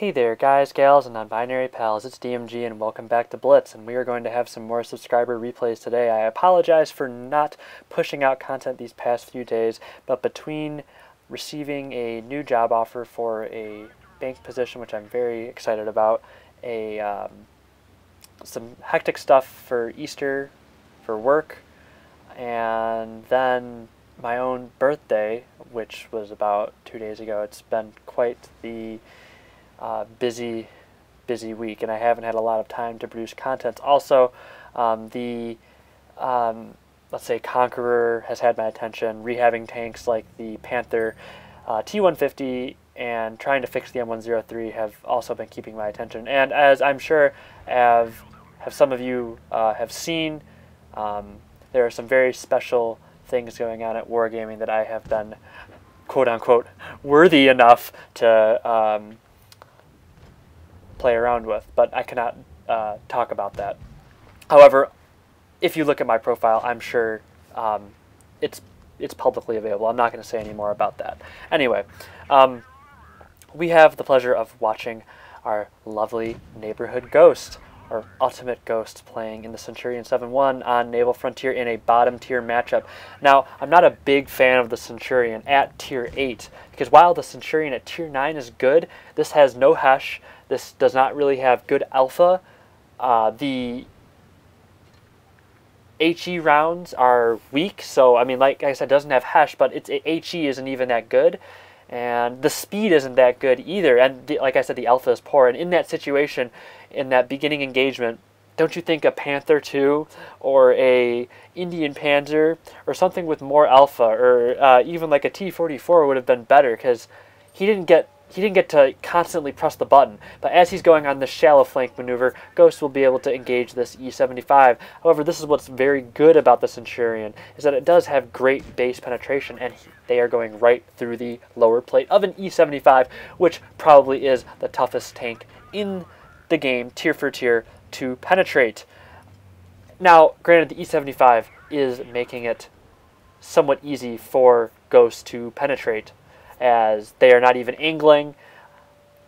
Hey there guys, gals, and non-binary pals, it's DMG and welcome back to Blitz, and we are going to have some more subscriber replays today. I apologize for not pushing out content these past few days, but between receiving a new job offer for a bank position, which I'm very excited about, some hectic stuff for Easter, for work, and then my own birthday, which was about 2 days ago. It's been quite the busy week, and I haven't had a lot of time to produce content. Also, let's say Conqueror has had my attention. Rehabbing tanks like the Panther T-150 and trying to fix the M103 have also been keeping my attention. And as I'm sure have some of you have seen, there are some very special things going on at Wargaming that I have been quote-unquote worthy enough to play around with, but I cannot talk about that. However, if you look at my profile, I'm sure it's publicly available. I'm not going to say any more about that. Anyway, we have the pleasure of watching our lovely neighborhood ghost, or ultimate ghost, playing in the Centurion 7-1 on Naval Frontier in a bottom tier matchup. Now, I'm not a big fan of the Centurion at tier 8, because while the Centurion at tier 9 is good, this has no Hesh. This does not really have good alpha. The HE rounds are weak, so I mean, like I said, it doesn't have Hesh, but its HE isn't even that good, and the speed isn't that good either. And like I said, the alpha is poor. And in that situation, in that beginning engagement, don't you think a Panther 2 or a Indian Panzer or something with more alpha, or even like a T-44 would have been better, because he didn't get to constantly press the button. But as he's going on this shallow flank maneuver, Ghost will be able to engage this E-75. However, this is what's very good about the Centurion, is that it does have great base penetration, and they are going right through the lower plate of an E-75, which probably is the toughest tank in the game, tier for tier, to penetrate. Now, granted, the E-75 is making it somewhat easy for Ghost to penetrate, as they are not even angling.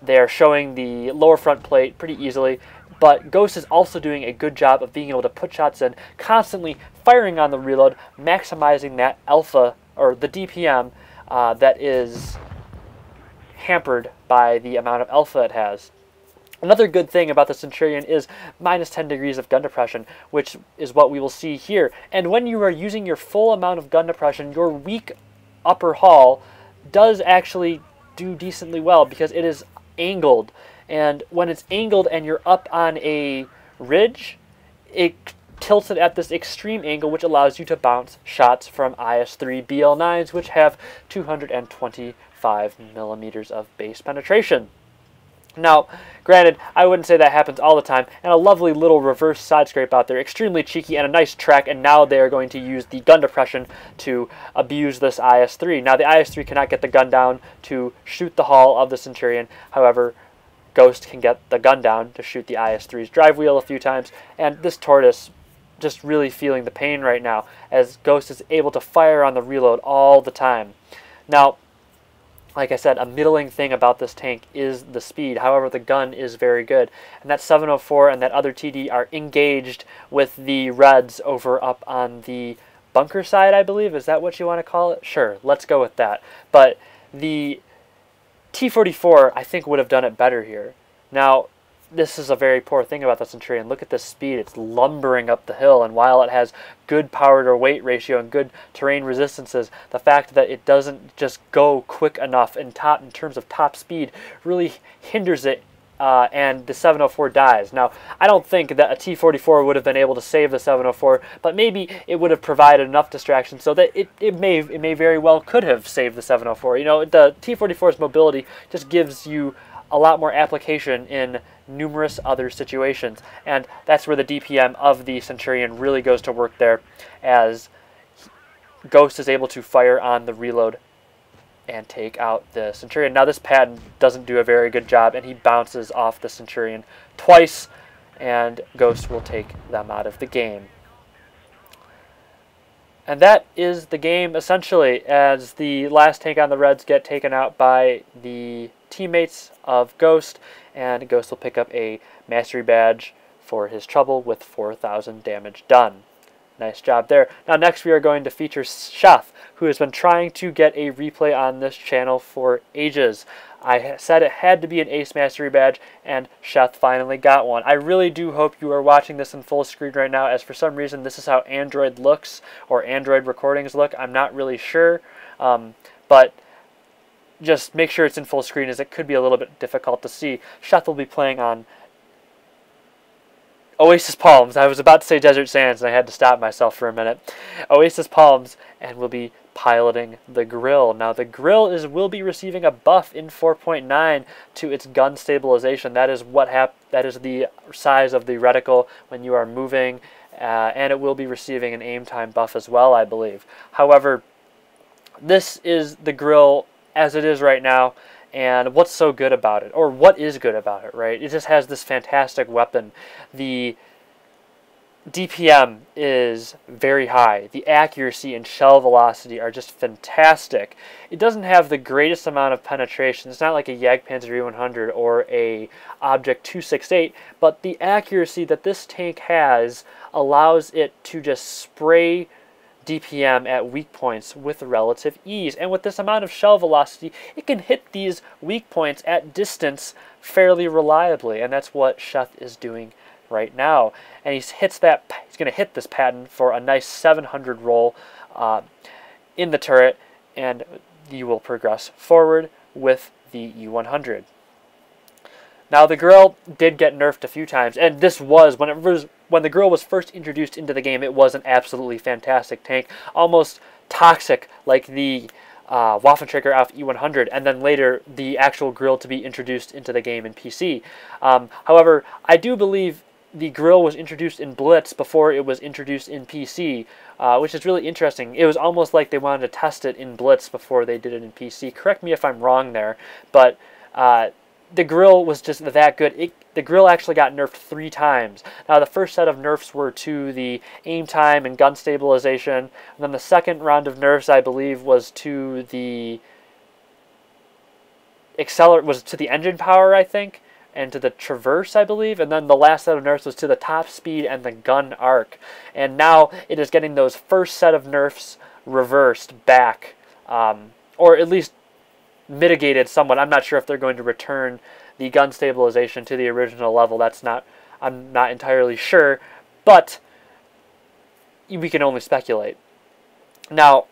They are showing the lower front plate pretty easily, but Ghost is also doing a good job of being able to put shots in, constantly firing on the reload, maximizing that alpha, or the DPM, that is hampered by the amount of alpha it has. Another good thing about the Centurion is minus 10 degrees of gun depression, which is what we will see here. And when you are using your full amount of gun depression, your weak upper hull does actually do decently well, because it is angled. And when it's angled and you're up on a ridge, it tilts it at this extreme angle, which allows you to bounce shots from IS-3 BL9s, which have 225 millimeters of base penetration. Now, granted, I wouldn't say that happens all the time, and a lovely little reverse side scrape out there, extremely cheeky and a nice track, and now they are going to use the gun depression to abuse this IS-3. Now, the IS-3 cannot get the gun down to shoot the hull of the Centurion. However, Ghost can get the gun down to shoot the IS-3's drive wheel a few times, and this Tortoise just really feeling the pain right now, as Ghost is able to fire on the reload all the time. Now, like I said, a middling thing about this tank is the speed. However, the gun is very good. And that 704 and that other TD are engaged with the Reds over up on the bunker side, I believe. Is that what you want to call it? Sure, let's go with that. But the T-44, I think, would have done it better here. Now, this is a very poor thing about the Centurion. Look at the speed. It's lumbering up the hill, and while it has good power to weight ratio and good terrain resistances, the fact that it doesn't just go quick enough in terms of top speed really hinders it, and the 704 dies. Now, I don't think that a T-44 would have been able to save the 704, but maybe it would have provided enough distraction so that it may very well could have saved the 704. You know, the T-44's mobility just gives you a lot more application in numerous other situations, and that's where the DPM of the Centurion really goes to work there, as Ghost is able to fire on the reload and take out the Centurion. Now, this Patton doesn't do a very good job, and he bounces off the Centurion twice, and Ghost will take them out of the game. And that is the game, essentially, as the last tank on the Reds get taken out by the teammates of Ghost, and Ghost will pick up a mastery badge for his trouble with 4,000 damage done. Nice job there. Now next we are going to feature Sheth, who has been trying to get a replay on this channel for ages. I said it had to be an Ace Mastery badge, and Sheth finally got one. I really do hope you are watching this in full screen right now, as for some reason this is how Android looks, or Android recordings look. I'm not really sure, but just make sure it's in full screen, as it could be a little bit difficult to see. Sheth will be playing on Oasis Palms. I was about to say Desert Sands, and I had to stop myself for a minute. Oasis Palms, and we'll be piloting the Grille. Now the Grille will be receiving a buff in 4.9 to its gun stabilization. That is that is the size of the reticle when you are moving, and it will be receiving an aim time buff as well, I believe. However, this is the Grille as it is right now. And what's so good about it? Or what is good about it, right? It just has this fantastic weapon. The DPM is very high. The accuracy and shell velocity are just fantastic. It doesn't have the greatest amount of penetration. It's not like a Jagdpanzer E100 or a Object 268, but the accuracy that this tank has allows it to just spray DPM at weak points with relative ease. And with this amount of shell velocity, it can hit these weak points at distance fairly reliably. And that's what Sheth is doing right now. And he's going to hit this pattern for a nice 700 roll in the turret, and you will progress forward with the E100. Now the Grille did get nerfed a few times, and this was when the Grille was first introduced into the game, it was an absolutely fantastic tank, almost toxic like the Waffenträger auf E100, and then later the actual Grille to be introduced into the game in PC. However, I do believe the Grille was introduced in Blitz before it was introduced in PC, which is really interesting. It was almost like they wanted to test it in Blitz before they did it in PC. Correct me if I'm wrong there, but the Grille was just that good. The Grille actually got nerfed 3 times. Now, the first set of nerfs were to the aim time and gun stabilization. And then the second round of nerfs, I believe, was to the engine power, I think, and to the traverse, I believe. And then the last set of nerfs was to the top speed and the gun arc. And now it is getting those first set of nerfs reversed back, or at least mitigated somewhat. I'm not sure if they're going to return the gun stabilization to the original level. I'm not entirely sure, but we can only speculate. Now,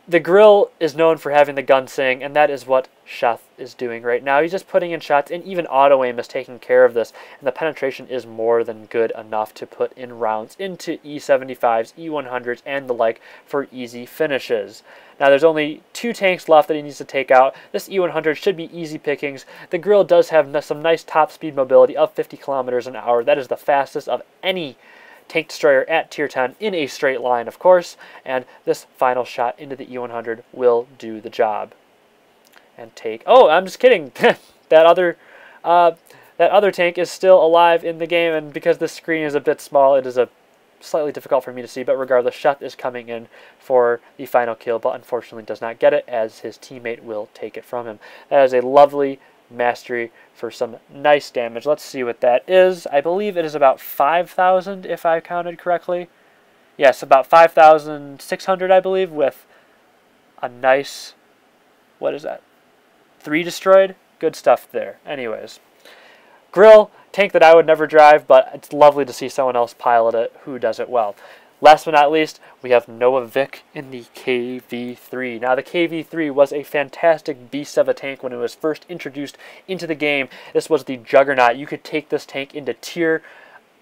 the Grille is known for having the gun sing, and that is what Sheth is doing right now. He's just putting in shots, and even auto-aim is taking care of this, and the penetration is more than good enough to put in rounds into E75s, E100s, and the like for easy finishes. Now, there's only 2 tanks left that he needs to take out. This E100 should be easy pickings. The Grille does have some nice top speed mobility of 50 kilometers an hour. That is the fastest of any tank destroyer at tier 10 in a straight line, of course, and this final shot into the E100 will do the job. And take... Oh, I'm just kidding. that other tank is still alive in the game, and because this screen is a bit small, it is slightly difficult for me to see, but regardless, Sheth is coming in for the final kill, but unfortunately does not get it, as his teammate will take it from him. That is a lovely mastery for some nice damage. Let's see what that is. I believe it is about 5,000, if I counted correctly. Yes, about 5,600, I believe, with a nice... What is that? 3 destroyed? Good stuff there. Anyways. Grille, tank that I would never drive, but it's lovely to see someone else pilot it who does it well. Last but not least, we have Noah Vic in the KV-3. Now, the KV-3 was a fantastic beast of a tank when it was first introduced into the game. This was the juggernaut. You could take this tank into tier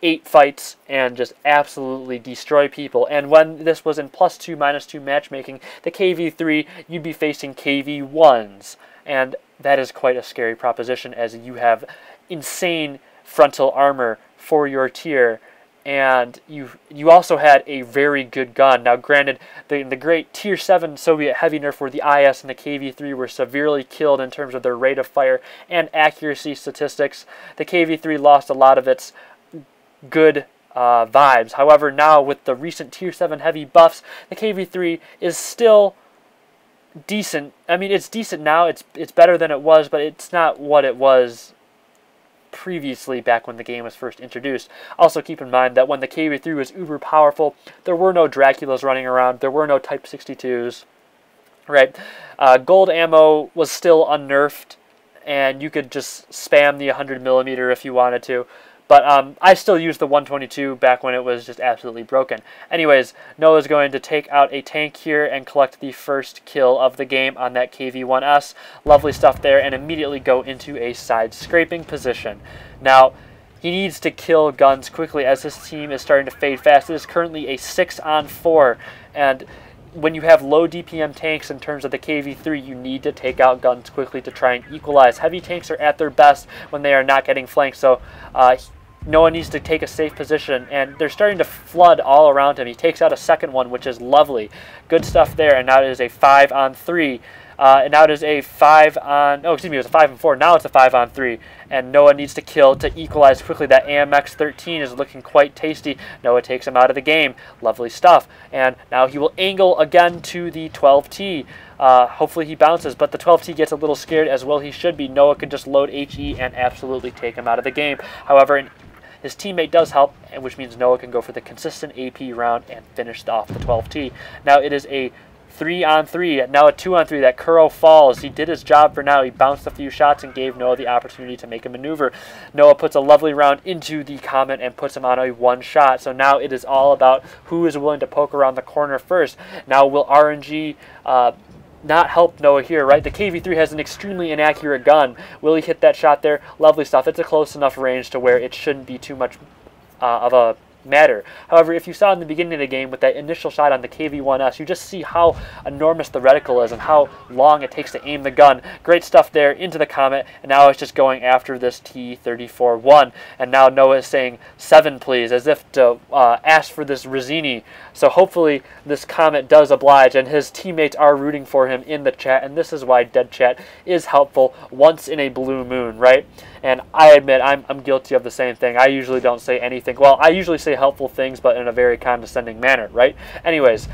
8 fights and just absolutely destroy people. And when this was in +2, -2 matchmaking, the KV-3, you'd be facing KV-1s. And that is quite a scary proposition, as you have insane frontal armor for your tier. And you also had a very good gun. Now, granted, the great Tier 7 Soviet heavy nerf where the IS and the KV-3 were severely killed in terms of their rate of fire and accuracy statistics. The KV-3 lost a lot of its good vibes. However, now with the recent Tier 7 heavy buffs, the KV-3 is still decent. I mean, it's decent now. It's better than it was, but it's not what it was previously back when the game was first introduced. Also keep in mind that when the KV-3 was uber powerful, there were no Draculas running around, there were no Type 62s, right? Gold ammo was still unnerfed, and you could just spam the 100mm if you wanted to. But I still used the 122 back when it was just absolutely broken. Anyways, Noah's going to take out a tank here and collect the first kill of the game on that KV-1S. Lovely stuff there, and immediately go into a side scraping position. Now, he needs to kill guns quickly as his team is starting to fade fast. It is currently a 6-on-4, and when you have low DPM tanks in terms of the KV-3, you need to take out guns quickly to try and equalize. Heavy tanks are at their best when they are not getting flanked, so Noah needs to take a safe position, and they're starting to flood all around him. He takes out a second one, which is lovely. Good stuff there, and now it is a 5-on-3. And now it is a 5-on... Oh, excuse me, it was a 5-on-4. Now it's a 5-on-3, and Noah needs to kill to equalize quickly. That AMX-13 is looking quite tasty. Noah takes him out of the game. Lovely stuff. And now he will angle again to the 12T. Hopefully he bounces, but the 12T gets a little scared, as well he should be. Noah could just load HE and absolutely take him out of the game. However, his teammate does help, which means Noah can go for the consistent AP round and finish off the 12T. Now it is a 3-on-3, now a 2-on-3. That Kuro falls. He did his job for now. He bounced a few shots and gave Noah the opportunity to make a maneuver. Noah puts a lovely round into the Comet and puts him on a 1-shot. So now it is all about who is willing to poke around the corner first. Now will RNG not help Noah here, right? The KV-3 has an extremely inaccurate gun. Will he hit that shot there? Lovely stuff. It's a close enough range to where it shouldn't be too much of a matter. However, if you saw in the beginning of the game with that initial shot on the KV-1S, you just see how enormous the reticle is and how long it takes to aim the gun. Great stuff there into the Comet, and now it's just going after this T-34-1. And now Noah is saying 7 please, as if to ask for this Rizzini. So hopefully this Comet does oblige, and his teammates are rooting for him in the chat, and this is why dead chat is helpful once in a blue moon, right? And I admit I'm guilty of the same thing. I usually don't say anything. Well, I usually say helpful things, but in a very condescending manner, right? Anyways,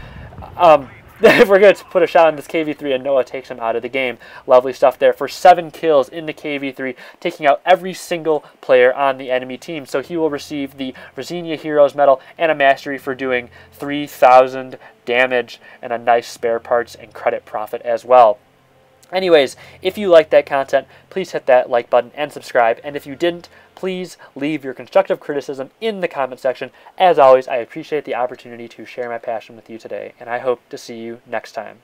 we're going to put a shot on this KV-3, and Noah takes him out of the game. Lovely stuff there for 7 kills in the KV-3, taking out every single player on the enemy team. So he will receive the Rosinia Heroes Medal and a Mastery for doing 3,000 damage and a nice spare parts and credit profit as well. Anyways, if you liked that content, please hit that like button and subscribe. And if you didn't, please leave your constructive criticism in the comment section. As always, I appreciate the opportunity to share my passion with you today, and I hope to see you next time.